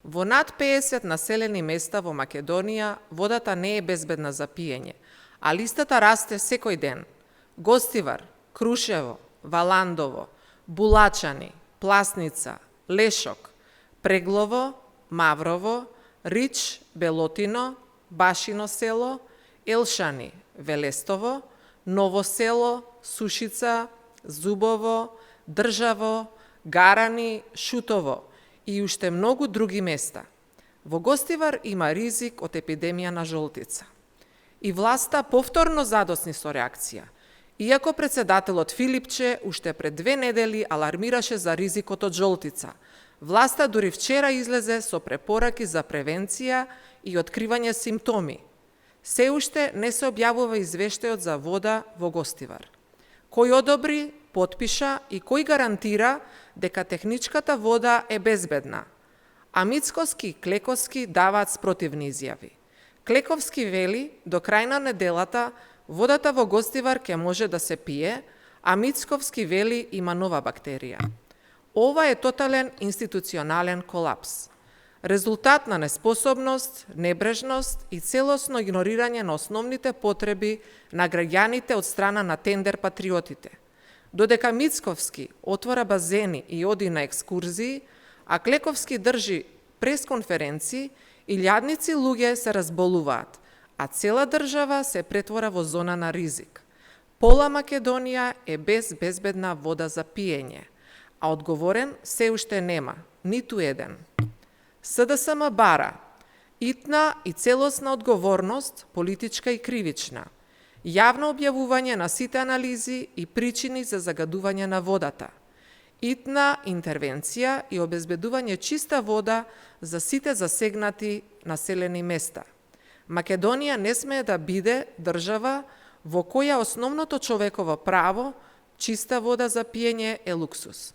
Во над 50 населени места во Македонија водата не е безбедна за пиење, а листата расте секој ден. Гостивар, Крушево, Валандово, Булачани, Пласница, Лешок, Преглово, Маврово, Рич, Белотино, Башино село, Елшани, Велестово, Ново село, Сушица, Зубово, Државо, Гарани, Шутово и уште многу други места. Во Гостивар има ризик од епидемија на жолтица. И власта повторно задосни со реакција, иако председателот Филипче уште пред 2 недели алармираше за ризикот од жолтица. Власта дури вчера излезе со препораки за превенција и откривање симптоми. Се уште не се објавува извештајот за вода во Гостивар. Кој одобри, потпиша и кој гарантира дека техничката вода е безбедна? А Мицковски и Клековски даваат спротивни изјави. Клековски вели до крај на неделата водата во Гостивар ќе може да се пие, а Мицковски вели има нова бактерија. Ова е тотален институционален колапс. Резултат на неспособност, небрежност и целосно игнорирање на основните потреби на граѓаните од страна на тендер патриотите. Додека Мицковски отвора базени и оди на екскурзии, а Клековски држи пресконференции, илјадници луѓе се разболуваат, а цела држава се претвора во зона на ризик. Пола Македонија е без безбедна вода за пиење, а одговорен се уште нема, ниту еден. СДСМ бара итна и целосна одговорност, политичка и кривична, јавно објавување на сите анализи и причини за загадување на водата, итна интервенција и обезбедување чиста вода за сите засегнати населени места. Македонија не смее да биде држава во која основното човеково право, чиста вода за пиење, е луксус.